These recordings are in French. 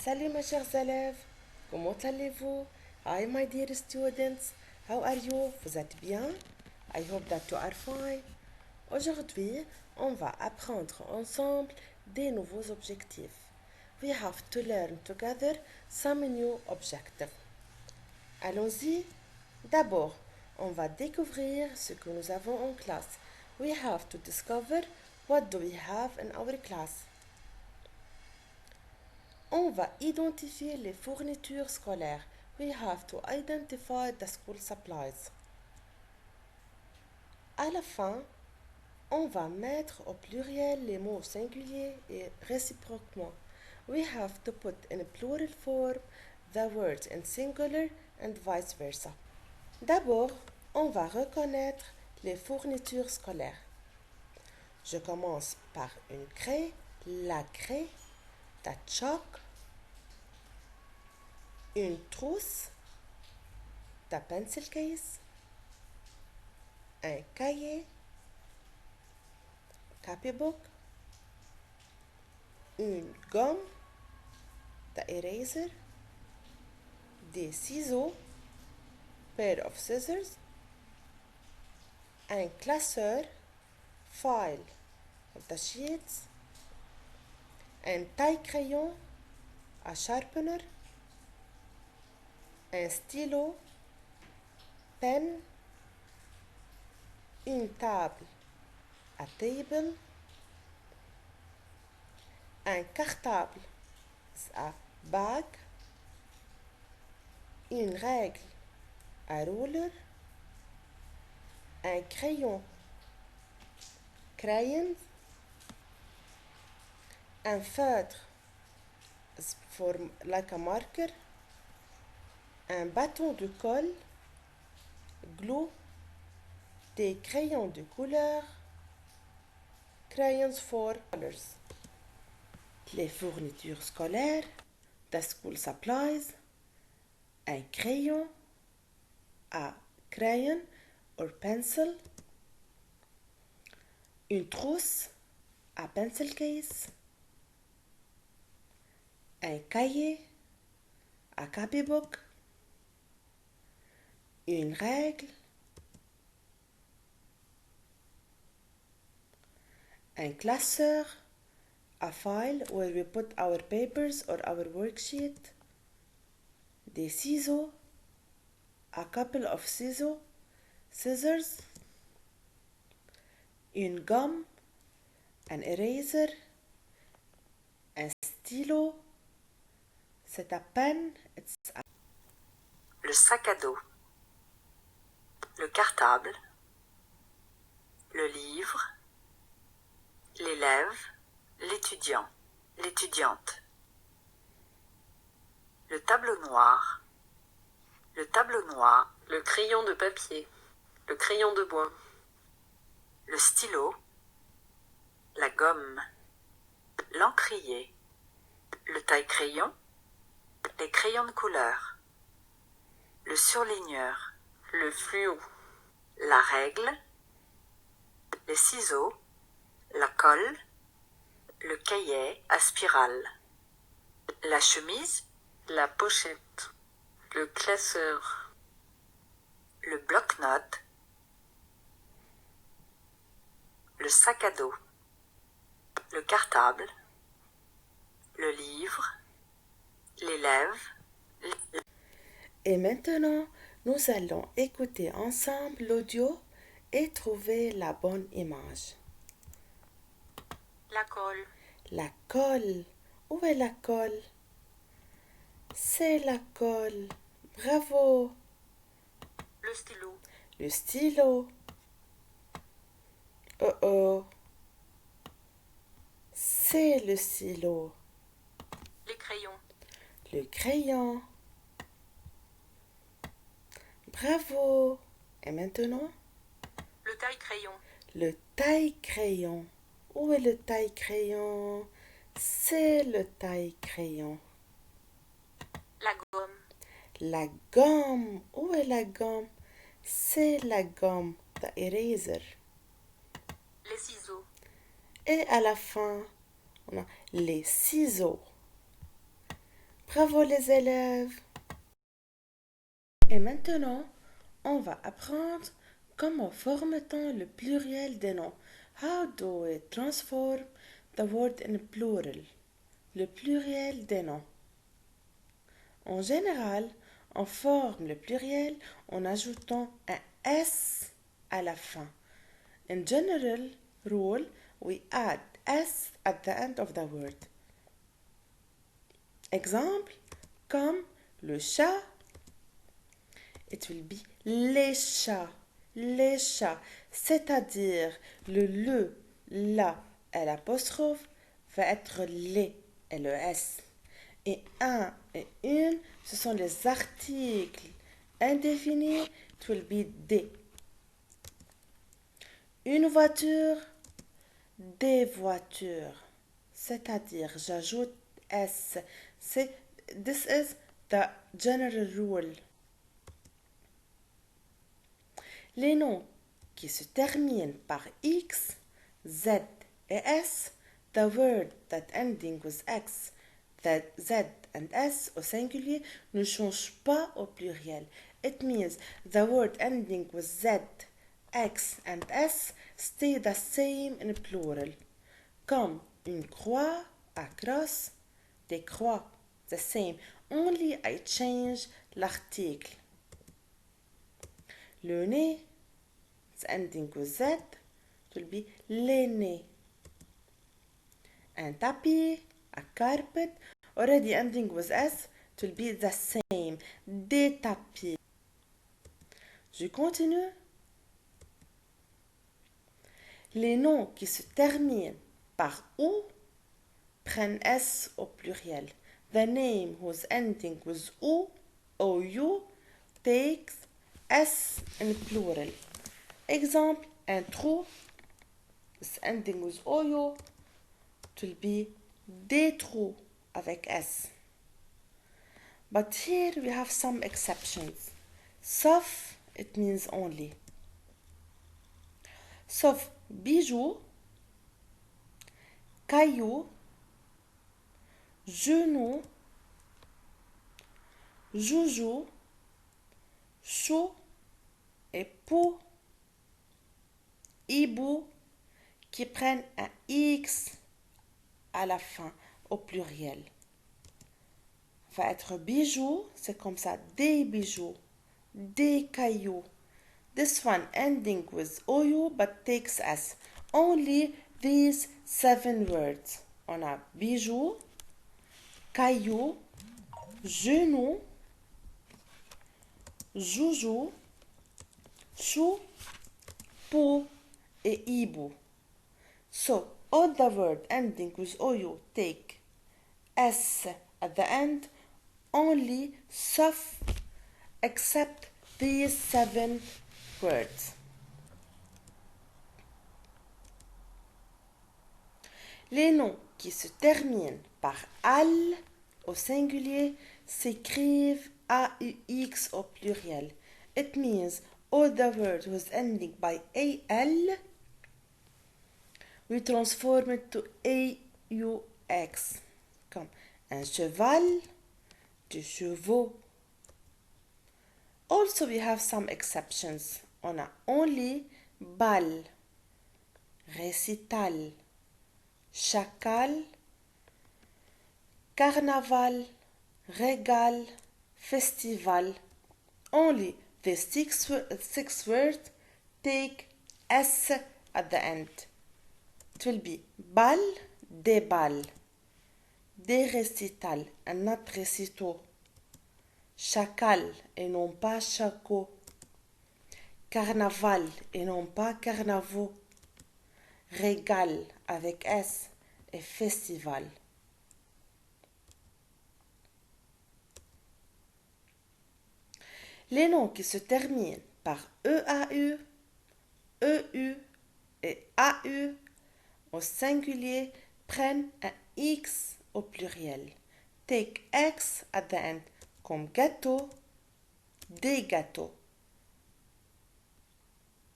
Salut mes chers élèves, comment allez-vous? Hi my dear students, how are you? Vous êtes bien? I hope that you are fine. Aujourd'hui, on va apprendre ensemble des nouveaux objectifs. We have to learn together some new objectives. Allons-y. D'abord, on va découvrir ce que nous avons en classe. We have to discover what do we have in our class. On va identifier les fournitures scolaires. We have to identify the school supplies. À la fin, on va mettre au pluriel les mots singuliers et réciproquement. We have to put in plural form the words in singular and vice versa. D'abord, on va reconnaître les fournitures scolaires. Je commence par une craie, la craie, the chalk, une trousse, the pencil case, un cahier, copybook, une gomme, the eraser, des ciseaux, pair of scissors, un classeur, file, the sheets, un taille-crayon, a sharpener, un stylo, pen, une table, a table, un cartable, a bag, une règle, a ruler, un crayon, crayon, un feutre, for like a marker, un bâton de colle, glue, des crayons de couleur, crayons for colors. Les fournitures scolaires, the school supplies, un crayon, a crayon or pencil, une trousse, a pencil case, un cahier, a copybook, une règle, un classeur, a file where we put our papers or our worksheet, des ciseaux, a couple of scissors, une gomme, an eraser, un stylo, c'est a pen, le sac à dos, le cartable, le livre, l'élève, l'étudiant, l'étudiante, le tableau noir, le crayon de papier, le crayon de bois, le stylo, la gomme, l'encrier, le taille-crayon, les crayons de couleur, le surligneur, le fluo, la règle, les ciseaux, la colle, le cahier à spirale, la chemise, la pochette, le classeur, le bloc-notes, le sac à dos, le cartable, le livre, l'élève. Et maintenant, nous allons écouter ensemble l'audio et trouver la bonne image. La colle. La colle. Où est la colle? C'est la colle. Bravo. Le stylo. Le stylo. Oh oh. C'est le stylo. Les crayons. Le crayon. Bravo. Et maintenant? Le taille-crayon. Le taille-crayon. Où est le taille-crayon? C'est le taille-crayon. La gomme. La gomme. Où est la gomme? C'est la gomme. The eraser. Les ciseaux. Et à la fin, on a les ciseaux. Bravo les élèves. Et maintenant, on va apprendre comment forme-t-on le pluriel des noms. How do we transform the word in plural? Le pluriel des noms. En général, on forme le pluriel en ajoutant un S à la fin. In general rule, we add S at the end of the word. Exemple, comme le chat, it will be les chats, c'est-à-dire le, la et l'apostrophe va être les et le S. Et un et une, ce sont les articles indéfinis, it will be des. Une voiture, des voitures, c'est-à-dire j'ajoute S. This is the general rule. Les noms qui se terminent par X, Z et S, the word that ending with X, that Z and S au singulier ne changent pas au pluriel. It means the word ending with Z, X and S stay the same in plural. Comme une croix, a cross, des croix, the same. Only I change l'article. Le nez, it's ending with Z, it will be l'aîné. Un tapis, a carpet, already ending with S, it will be the same. Des tapis. Je continue. Les noms qui se terminent par OU prennent S au pluriel. The name whose ending with OU takes S in plural. Exemple, un trou is ending with OU, it will be des trous avec S. But here we have some exceptions. Sauf, it means only. Sauf bijou, caillou, genou, joujou, chou et pou, hibou, qui prennent un X à la fin au pluriel. Va être bijoux, c'est comme ça, des bijoux, des cailloux. This one ending with OU but takes S. Only these 7 words. On a bijoux, caillou, genou, joujou, chou, pou et hibou. So, all the words ending with OU take S at the end, only sauf except these 7 words. Les noms qui se terminent par al au singulier s'écrivent AUX au pluriel. It means all the words whose ending by AL we transform it to AUX. Comme un cheval, des chevaux. Also we have some exceptions. On a only bal, récital, chacal, carnaval, régal, festival. Only the six words take S at the end. It will be bal, des balles, des récitals, and not récitaux. Chacal et non pas chaco. Carnaval et non pas carnavaux. Régal avec S et festival. Les noms qui se terminent par EAU, EU et AU au singulier prennent un X au pluriel. Take X at the end, comme gâteau, des gâteaux.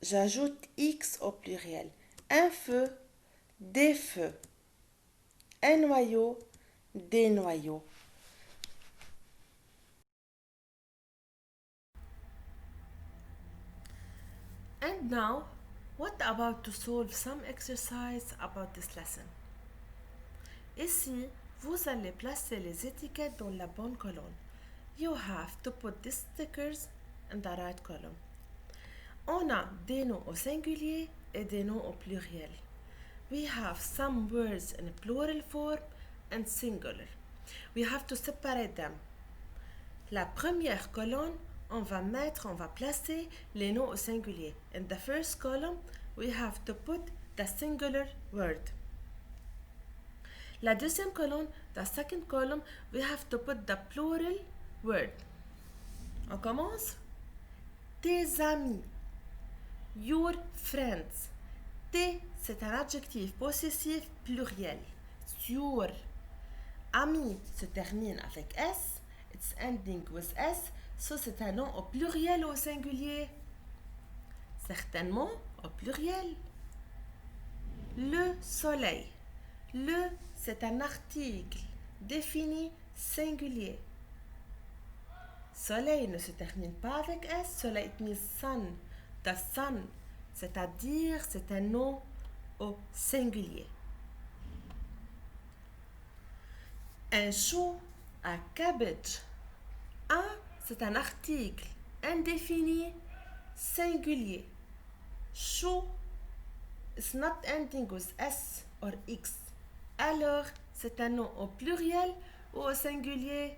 J'ajoute X au pluriel. Un feu, des feux. Un noyau, des noyaux. Now, what about to solve some exercise about this lesson? Ici, vous allez placer les étiquettes dans la bonne colonne. You have to put these stickers in the right column. On a des noms au singulier et des noms au pluriel. We have some words in plural form and singular. We have to separate them. La première colonne, on va placer les noms au singulier. In the first column, we have to put the singular word. La deuxième colonne, the second column, we have to put the plural word. On commence. Tes amis. Your friends. Tes, c'est un adjectif possessif pluriel. Your. Ami se termine avec S. It's ending with S. So c'est un nom au pluriel ou au singulier? Certainement au pluriel. Le soleil. Le, c'est un article défini singulier. Soleil ne se termine pas avec S. Soleil, it means sun. The sun, c'est-à-dire c'est un nom au singulier. Un chou, un cabbage. Un, c'est un article indéfini singulier. Chou is not ending with S or X. Alors, c'est un nom au pluriel ou au singulier?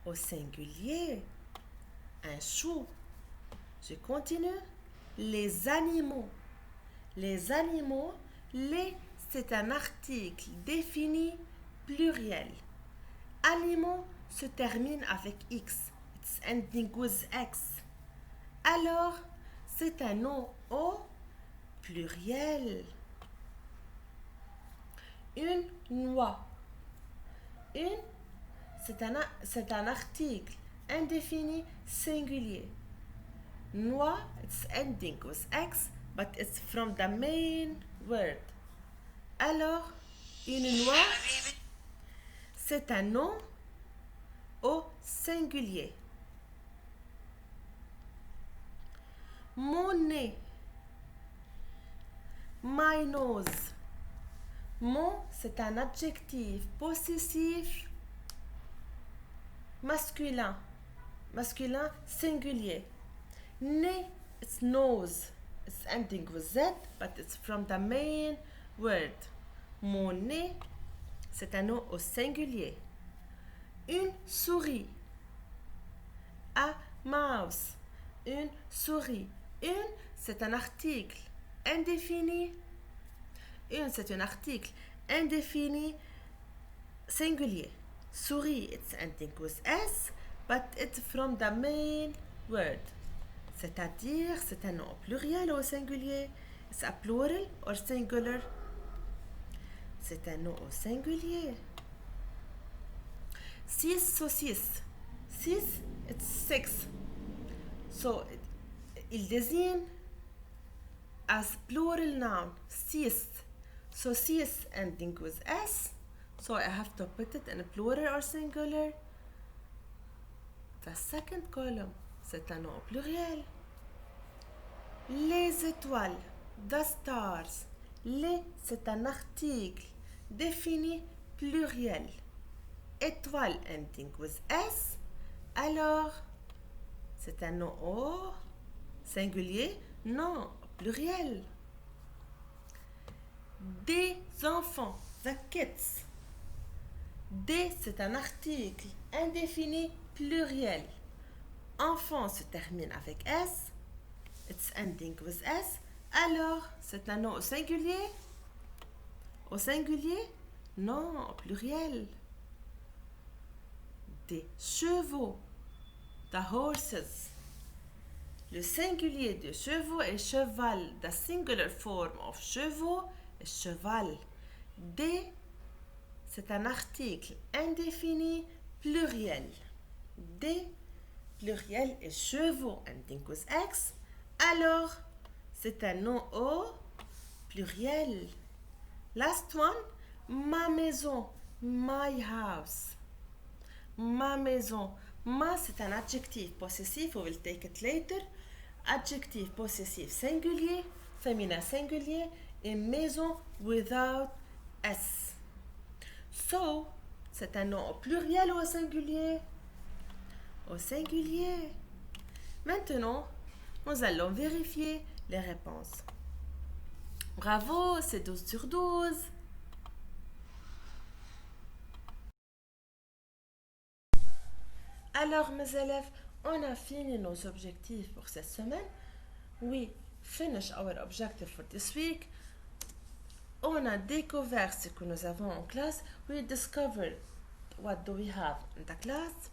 Au singulier. Un chou. Je continue. Les animaux. Les animaux, les, c'est un article défini pluriel. Animaux se termine avec X. It's ending with X. Alors, c'est un nom au pluriel. Une noix. Une, c'est un article indéfini singulier. Noix, it's ending with X, but it's from the main word. Alors, une noix, c'est un nom au singulier. Mon nez. My nose. Mon, c'est un adjectif possessif masculin. Masculin singulier. Nez, it's nose. It's ending with Z, but it's from the main word. Mon nez, c'est un nom au singulier. Une souris. A mouse. Une souris. Une, c'est un article indéfini. Une, c'est un article indéfini singulier. Souris, it's ending with S, but it's from the main word. C'est-à-dire, c'est un nom au pluriel ou au singulier? It's a plural or singular? C'est un nom au singulier. 6 saucisses. 6, it's 6. So, il désigne as plural noun. 6. So, 6 ending with S. So, I have to put it in a plural or singular. The second column, c'est un nom au pluriel. Les étoiles. The stars. Les, c'est un article défini pluriel. Étoile ending with S. Alors, c'est un nom au singulier? Non, pluriel. Des enfants. The kids. Des, c'est un article indéfini pluriel. Enfant se termine avec S. It's ending with S. Alors, c'est un nom au singulier? Au singulier? Non, au pluriel. Des chevaux. The horses. Le singulier de chevaux est cheval. The singular form of chevaux est cheval. Des, c'est un article indéfini pluriel. Des, pluriel est chevaux, ending with X. Alors, c'est un nom au pluriel. Last one, ma maison, my house. Ma maison. Ma, c'est un adjectif possessif, we will take it later. adjectif possessif singulier, féminin singulier, et maison without S. So, c'est un nom au pluriel ou au singulier? Au singulier. Maintenant, nous allons vérifier les réponses. Bravo, c'est 12 sur 12. Alors, mes élèves, on a fini nos objectifs pour cette semaine. We finish our objective for this week. On a découvert ce que nous avons en classe. We discovered what do we have in the class.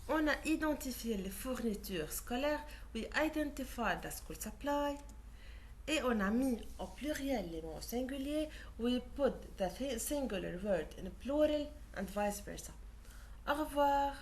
On a identifié les fournitures scolaires. We identified the school supply. Et on a mis au pluriel les mots singuliers. We put the singular word in plural and vice versa. Au revoir.